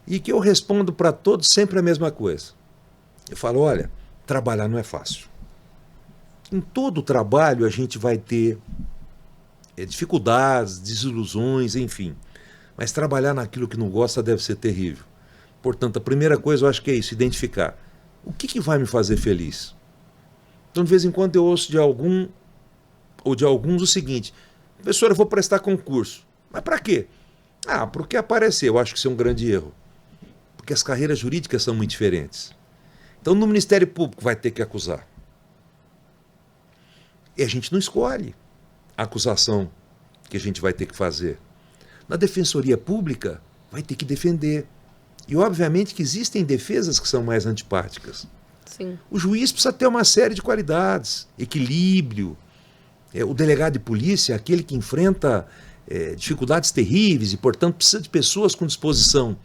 E que eu respondo para todos sempre a mesma coisa. Eu falo, olha, trabalhar não é fácil. Em todo trabalho a gente vai ter dificuldades, desilusões, enfim. Mas trabalhar naquilo que não gosta deve ser terrível. Portanto, a primeira coisa eu acho que é isso, identificar. O que vai me fazer feliz? Então, de vez em quando eu ouço de algum ou de alguns o seguinte, professor, eu vou prestar concurso. Mas para quê? Porque apareceu. Eu acho que isso é um grande erro. Porque as carreiras jurídicas são muito diferentes. Então, no Ministério Público vai ter que acusar. E a gente não escolhe a acusação que a gente vai ter que fazer. Na Defensoria Pública, vai ter que defender. E, obviamente, que existem defesas que são mais antipáticas. Sim. O juiz precisa ter uma série de qualidades, equilíbrio. O delegado de polícia é aquele que enfrenta dificuldades terríveis e, portanto, precisa de pessoas com disposição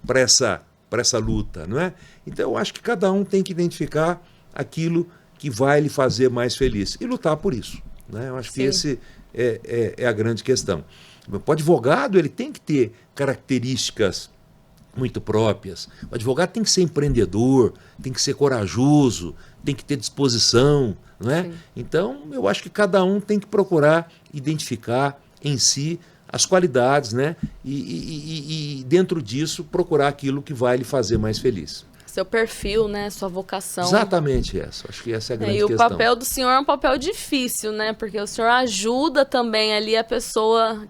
para essa luta, não é? Então, eu acho que cada um tem que identificar aquilo que vai lhe fazer mais feliz e lutar por isso. né? Eu acho Sim. que esse é a grande questão. O advogado ele tem que ter características muito próprias. O advogado tem que ser empreendedor, tem que ser corajoso, tem que ter disposição, não é? Sim. Então, eu acho que cada um tem que procurar identificar em si as qualidades, né? E dentro disso procurar aquilo que vai lhe fazer mais feliz. Seu perfil, né? Sua vocação. Exatamente essa. Acho que essa é a grande E o questão. papel do senhor é um papel difícil, né? Porque o senhor ajuda também ali a pessoa,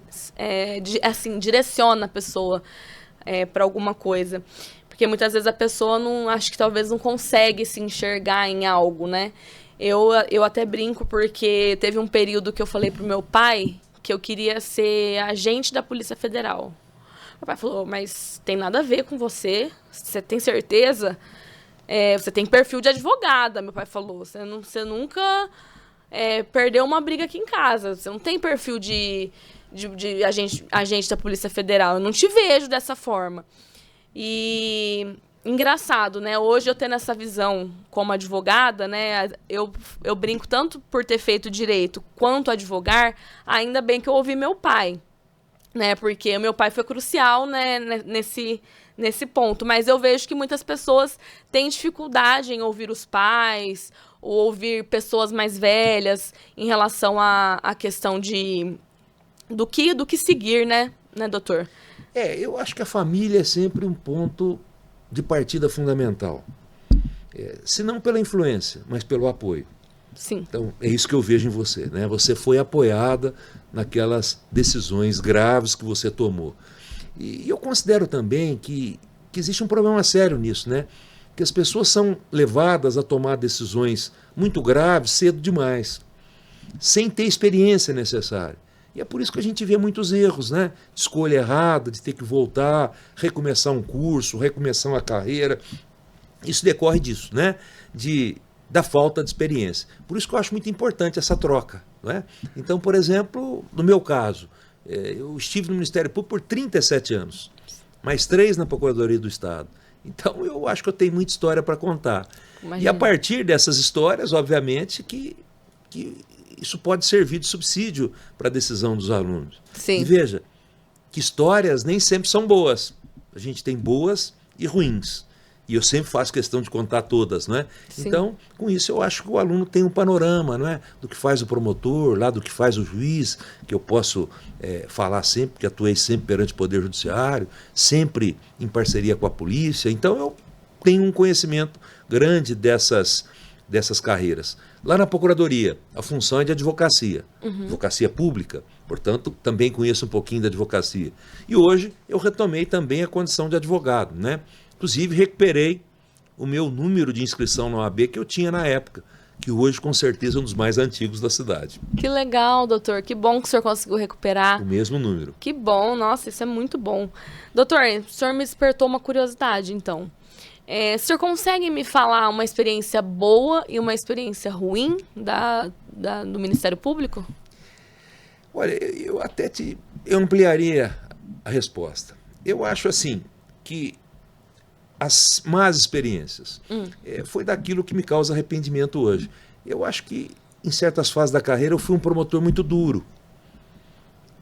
assim, direciona a pessoa para alguma coisa. Porque muitas vezes a pessoa não, acho que talvez não consegue se enxergar em algo, né? Eu até brinco porque teve um período que eu falei pro meu pai que eu queria ser agente da Polícia Federal. Meu pai falou, mas tem nada a ver com você? Você tem certeza? Você tem perfil de advogada, meu pai falou. Você nunca perdeu uma briga aqui em casa. Você não tem perfil de agente da Polícia Federal. Eu não te vejo dessa forma. E engraçado, né? Hoje eu tendo essa visão como advogada, né? Eu brinco tanto por ter feito direito quanto advogar, ainda bem que eu ouvi meu pai, né? Porque o meu pai foi crucial, né? Nesse ponto. Mas eu vejo que muitas pessoas têm dificuldade em ouvir os pais, ou ouvir pessoas mais velhas em relação à questão do que seguir, né, doutor? Eu acho que a família é sempre um ponto de partida fundamental. Se não pela influência, mas pelo apoio. Sim. Então, é isso que eu vejo em você, né? Você foi apoiada naquelas decisões graves que você tomou. E eu considero também que existe um problema sério nisso, né? Que as pessoas são levadas a tomar decisões muito graves cedo demais, sem ter experiência necessária. E é por isso que a gente vê muitos erros, né? De escolha errada, de ter que voltar, recomeçar um curso, recomeçar uma carreira. Isso decorre disso, né? Da falta de experiência. Por isso que eu acho muito importante essa troca, né? Então, por exemplo, no meu caso, eu estive no Ministério Público por 37 anos, mais 3 na Procuradoria do Estado. Então, eu acho que eu tenho muita história para contar. Imagina. E a partir dessas histórias, obviamente, que isso pode servir de subsídio para a decisão dos alunos. Sim. E veja, que histórias nem sempre são boas. A gente tem boas e ruins. E eu sempre faço questão de contar todas, não é? Sim. Então, com isso, eu acho que o aluno tem um panorama, não é? Do que faz o promotor, lá do que faz o juiz, que eu posso falar sempre, que atuei sempre perante o Poder Judiciário, sempre em parceria com a polícia. Então, eu tenho um conhecimento grande dessas carreiras. Lá na Procuradoria, a função é de advocacia, advocacia pública, portanto, também conheço um pouquinho da advocacia. E hoje eu retomei também a condição de advogado, né? Inclusive, recuperei o meu número de inscrição na OAB que eu tinha na época, que hoje, com certeza, é um dos mais antigos da cidade. Que legal, doutor. Que bom que o senhor conseguiu recuperar. O mesmo número. Que bom. Nossa, isso é muito bom. Doutor, o senhor me despertou uma curiosidade, então. O senhor consegue me falar uma experiência boa e uma experiência ruim do Ministério Público? Olha, eu ampliaria a resposta. Eu acho assim que as más experiências foi daquilo que me causa arrependimento hoje. Eu acho que em certas fases da carreira eu fui um promotor muito duro.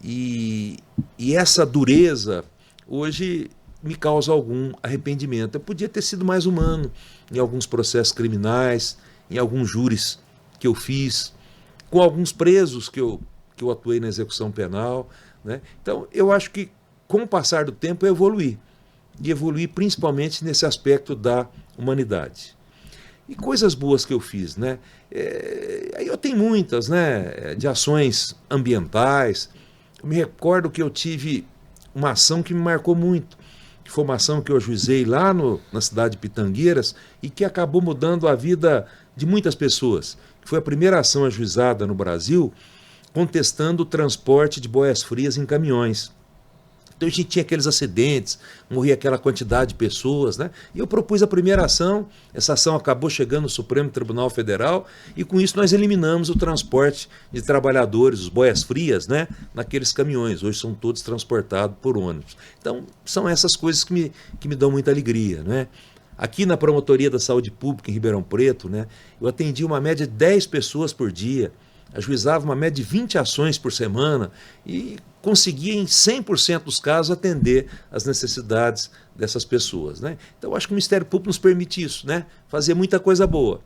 E essa dureza hoje me causa algum arrependimento. Eu podia ter sido mais humano em alguns processos criminais, em alguns júris que eu fiz, com alguns presos que eu atuei na execução penal, né? Então, eu acho que com o passar do tempo eu evoluí. E evoluir principalmente nesse aspecto da humanidade. E coisas boas que eu fiz, né? Eu tenho muitas, né? De ações ambientais. Eu me recordo que eu tive uma ação que me marcou muito, que foi uma ação que eu ajuizei lá na cidade de Pitangueiras e que acabou mudando a vida de muitas pessoas. Foi a primeira ação ajuizada no Brasil contestando o transporte de boias-frias em caminhões. Então a gente tinha aqueles acidentes, morria aquela quantidade de pessoas, né? E eu propus a primeira ação, essa ação acabou chegando no Supremo Tribunal Federal e com isso nós eliminamos o transporte de trabalhadores, os boias-frias, né? Naqueles caminhões, hoje são todos transportados por ônibus. Então são essas coisas que me dão muita alegria, né? Aqui na Promotoria da Saúde Pública em Ribeirão Preto, né? Eu atendi uma média de 10 pessoas por dia, ajuizava uma média de 20 ações por semana e conseguia em 100% dos casos atender as necessidades dessas pessoas, né? Então acho que o Ministério Público nos permite isso, né? Fazer muita coisa boa.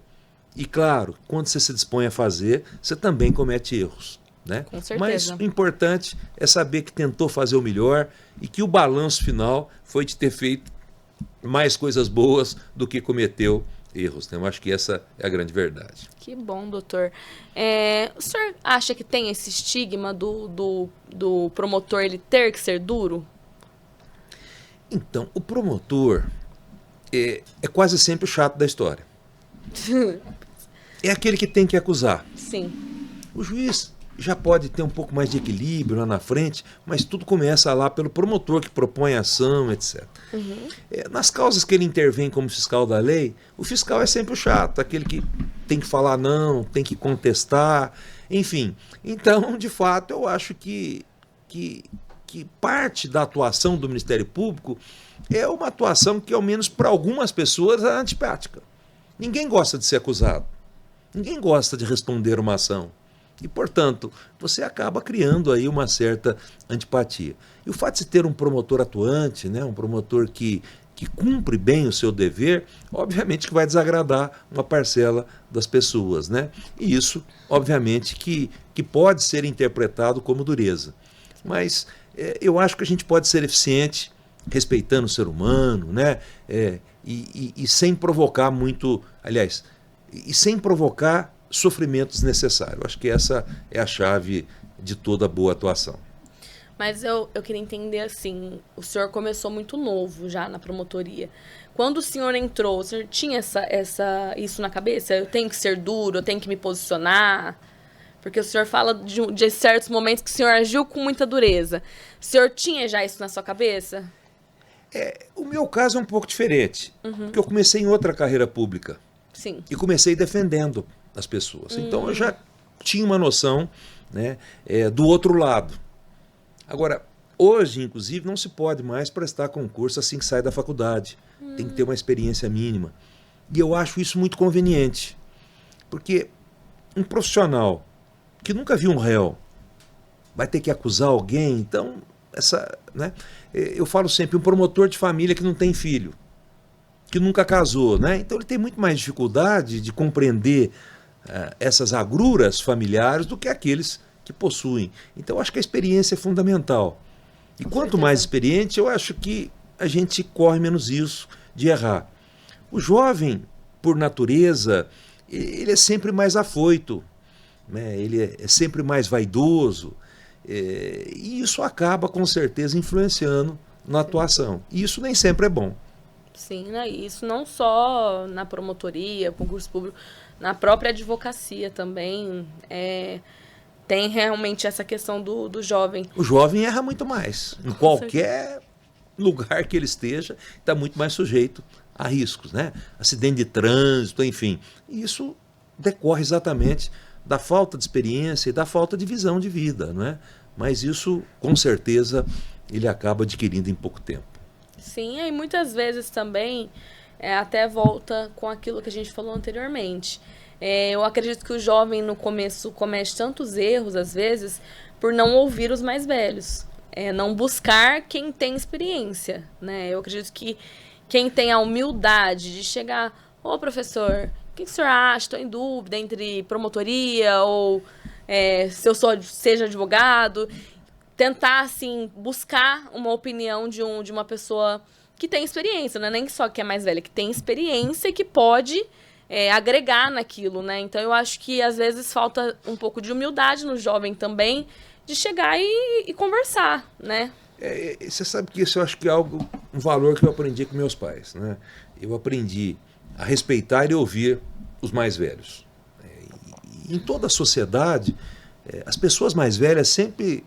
E claro, quando você se dispõe a fazer, você também comete erros, né? Com certeza. Mas o importante é saber que tentou fazer o melhor e que o balanço final foi de ter feito mais coisas boas do que cometeu erros, né? Eu acho que essa é a grande verdade. Que bom, doutor. O senhor acha que tem esse estigma do promotor ele ter que ser duro? Então, o promotor é quase sempre o chato da história. É aquele que tem que acusar. Sim. O juiz já pode ter um pouco mais de equilíbrio lá na frente, mas tudo começa lá pelo promotor que propõe a ação, etc. Uhum. Nas causas que ele intervém como fiscal da lei, o fiscal é sempre o chato, aquele que tem que falar não, tem que contestar, enfim. Então, de fato, eu acho que parte da atuação do Ministério Público é uma atuação que, ao menos para algumas pessoas, é antipática. Ninguém gosta de ser acusado. Ninguém gosta de responder uma ação. E, portanto, você acaba criando aí uma certa antipatia. E o fato de se ter um promotor atuante, né, um promotor que cumpre bem o seu dever, obviamente que vai desagradar uma parcela das pessoas, né? E isso, obviamente, que pode ser interpretado como dureza. Mas eu acho que a gente pode ser eficiente, respeitando o ser humano, né? E sem provocar muito, aliás, e sem provocar sofrimentos necessários. Acho que essa é a chave de toda boa atuação. Mas eu queria entender assim, o senhor começou muito novo já na promotoria. Quando o senhor entrou, o senhor tinha isso na cabeça? Eu tenho que ser duro, eu tenho que me posicionar? Porque o senhor fala de certos momentos que o senhor agiu com muita dureza. O senhor tinha já isso na sua cabeça? O meu caso é um pouco diferente, porque eu comecei em outra carreira pública. Sim. E comecei defendendo as pessoas. Então eu já tinha uma noção, né, do outro lado. Agora, hoje, inclusive, não se pode mais prestar concurso assim que sai da faculdade. Tem que ter uma experiência mínima. E eu acho isso muito conveniente. Porque um profissional que nunca viu um réu vai ter que acusar alguém, então, né, eu falo sempre, um promotor de família que não tem filho, que nunca casou, né? Então ele tem muito mais dificuldade de compreender essas agruras familiares do que aqueles que possuem. Então eu acho que a experiência é fundamental. E quanto mais experiente, eu acho que a gente corre menos isso de errar. O jovem, por natureza, ele é sempre mais afoito, né? Ele é sempre mais vaidoso, e isso acaba com certeza influenciando na atuação. E isso nem sempre é bom. Sim, né? Isso não só na promotoria, concurso público, na própria advocacia também tem realmente essa questão do jovem. O jovem erra muito mais. Em qualquer lugar que ele esteja, está muito mais sujeito a riscos, né? Acidente de trânsito, enfim. E isso decorre exatamente da falta de experiência e da falta de visão de vida, não é? Mas isso, com certeza, ele acaba adquirindo em pouco tempo. Sim, e muitas vezes também até volta com aquilo que a gente falou anteriormente. Eu acredito que o jovem no começo comete tantos erros, às vezes, por não ouvir os mais velhos. Não buscar quem tem experiência, né? Eu acredito que quem tem a humildade de chegar, ô professor, o que o senhor acha? Estou em dúvida entre promotoria ou se eu seja advogado. Tentar, assim, buscar uma opinião de uma pessoa que tem experiência, não é nem só que é mais velha, que tem experiência e que pode agregar naquilo, né? Então, eu acho que, às vezes, falta um pouco de humildade no jovem também, de chegar e conversar, né? Você sabe que isso eu acho que é um valor que eu aprendi com meus pais, né? Eu aprendi a respeitar e ouvir os mais velhos. Em toda a sociedade, as pessoas mais velhas sempre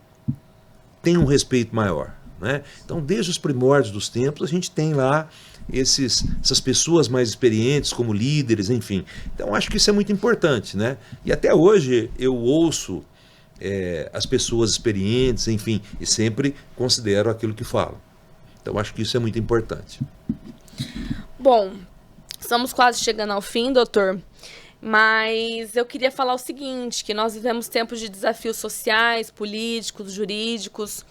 têm um respeito maior, né? Então, desde os primórdios dos tempos, a gente tem lá essas pessoas mais experientes como líderes, enfim. Então, acho que isso é muito importante, né? E até hoje eu ouço as pessoas experientes, enfim, e sempre considero aquilo que falo. Então, acho que isso é muito importante. Bom, estamos quase chegando ao fim, doutor. Mas eu queria falar o seguinte, que nós vivemos tempos de desafios sociais, políticos, jurídicos.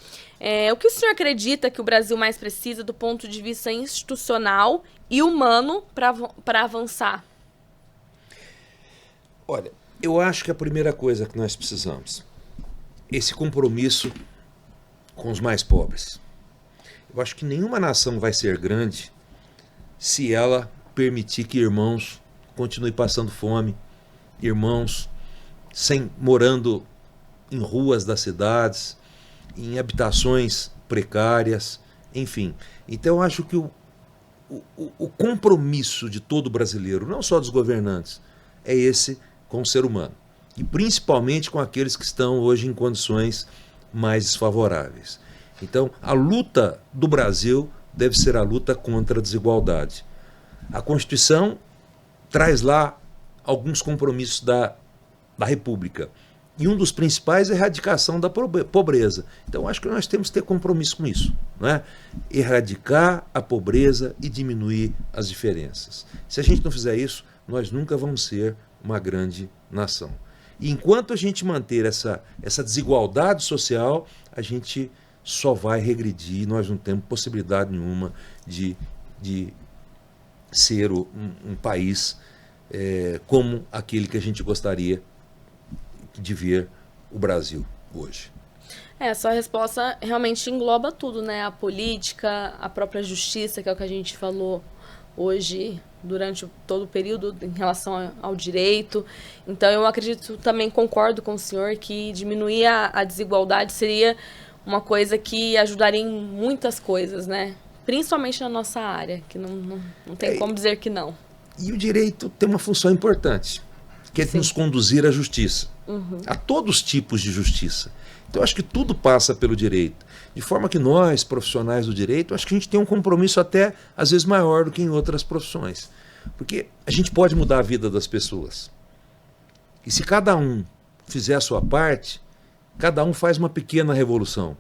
O que o senhor acredita que o Brasil mais precisa do ponto de vista institucional e humano para avançar? Olha, eu acho que a primeira coisa que nós precisamos, esse compromisso com os mais pobres. Eu acho que nenhuma nação vai ser grande se ela permitir que irmãos continuem passando fome, irmãos morando em ruas das cidades, em habitações precárias, enfim. Então eu acho que o compromisso de todo brasileiro, não só dos governantes, é esse com o ser humano. E principalmente com aqueles que estão hoje em condições mais desfavoráveis. Então, a luta do Brasil deve ser a luta contra a desigualdade. A Constituição traz lá alguns compromissos da República. E um dos principais é a erradicação da pobreza. Então, acho que nós temos que ter compromisso com isso, né? Erradicar a pobreza e diminuir as diferenças. Se a gente não fizer isso, nós nunca vamos ser uma grande nação. E enquanto a gente manter essa desigualdade social, a gente só vai regredir. Nós não temos possibilidade nenhuma de ser um país como aquele que a gente gostaria de ver o Brasil hoje. A sua resposta realmente engloba tudo, né? A política, a própria justiça, que é o que a gente falou hoje durante todo o período em relação ao direito. Então eu acredito, também concordo com o senhor que diminuir a desigualdade seria uma coisa que ajudaria em muitas coisas, né? Principalmente na nossa área, que não tem como dizer que não. E o direito tem uma função importante, que é nos conduzir à justiça. A todos os tipos de justiça. Então eu acho que tudo passa pelo direito. De forma que nós, profissionais do direito, acho que a gente tem um compromisso até, às vezes, maior do que em outras profissões. Porque a gente pode mudar a vida das pessoas. E se cada um fizer a sua parte, cada um faz uma pequena revolução.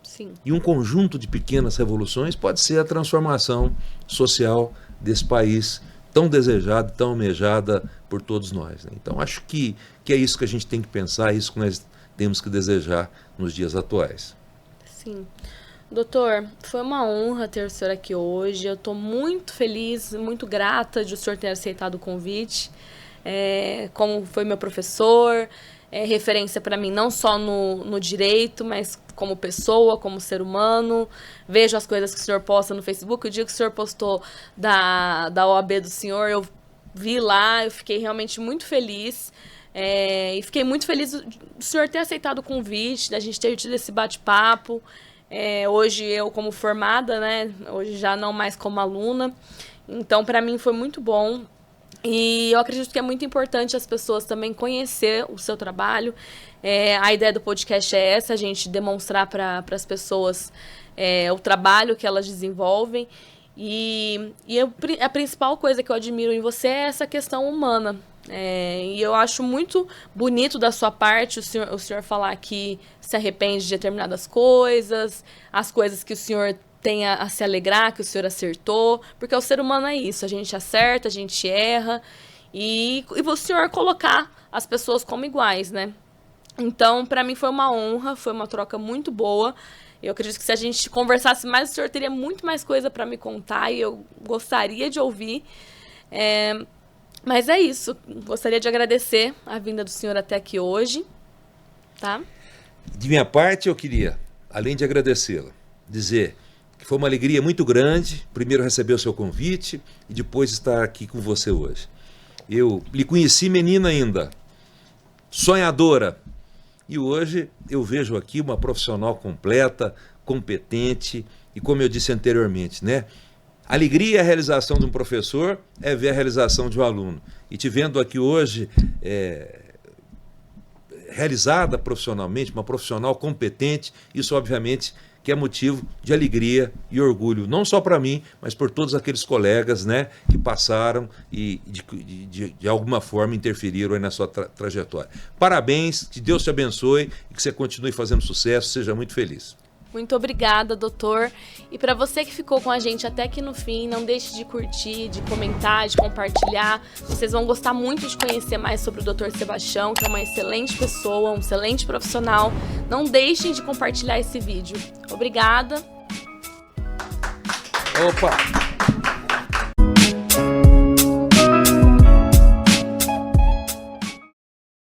Sim. E um conjunto de pequenas revoluções pode ser a transformação social desse país tão desejada, tão almejada por todos nós, né? Então acho que é isso que a gente tem que pensar, é isso que nós temos que desejar nos dias atuais. Sim. Doutor, foi uma honra ter o senhor aqui hoje. Eu estou muito feliz, muito grata de o senhor ter aceitado o convite. Como foi meu professor, referência para mim não só no direito, mas como pessoa, como ser humano. Vejo as coisas que o senhor posta no Facebook. O dia que o senhor postou da OAB do senhor, eu vi lá, eu fiquei realmente muito feliz. E fiquei muito feliz do senhor ter aceitado o convite, da gente ter tido esse bate-papo. Hoje eu como formada, né? Hoje já não mais como aluna. Então, para mim foi muito bom. E eu acredito que é muito importante as pessoas também conhecer o seu trabalho. A ideia do podcast é essa, a gente demonstrar para as pessoas o trabalho que elas desenvolvem. E a principal coisa que eu admiro em você é essa questão humana. E eu acho muito bonito da sua parte o senhor falar que se arrepende de determinadas coisas, as coisas que o senhor tem a se alegrar, que o senhor acertou, porque o ser humano é isso, a gente acerta, a gente erra, e o senhor colocar as pessoas como iguais, né? Então, para mim foi uma honra, foi uma troca muito boa. Eu acredito que se a gente conversasse mais, o senhor teria muito mais coisa para me contar, e eu gostaria de ouvir. Mas é isso, gostaria de agradecer a vinda do senhor até aqui hoje, tá? De minha parte, eu queria, além de agradecê-la, dizer que foi uma alegria muito grande, primeiro receber o seu convite e depois estar aqui com você hoje. Eu lhe conheci menina ainda, sonhadora, e hoje eu vejo aqui uma profissional completa, competente e, como eu disse anteriormente, né? Alegria e a realização de um professor é ver a realização de um aluno. E te vendo aqui hoje realizada profissionalmente, uma profissional competente, isso obviamente que é motivo de alegria e orgulho, não só para mim, mas por todos aqueles colegas, né, que passaram e de alguma forma interferiram aí na sua trajetória. Parabéns, que Deus te abençoe e que você continue fazendo sucesso, seja muito feliz. Muito obrigada, doutor. E para você que ficou com a gente até aqui no fim, não deixe de curtir, de comentar, de compartilhar. Vocês vão gostar muito de conhecer mais sobre o Dr. Sebastião, que é uma excelente pessoa, um excelente profissional. Não deixem de compartilhar esse vídeo. Obrigada. Opa!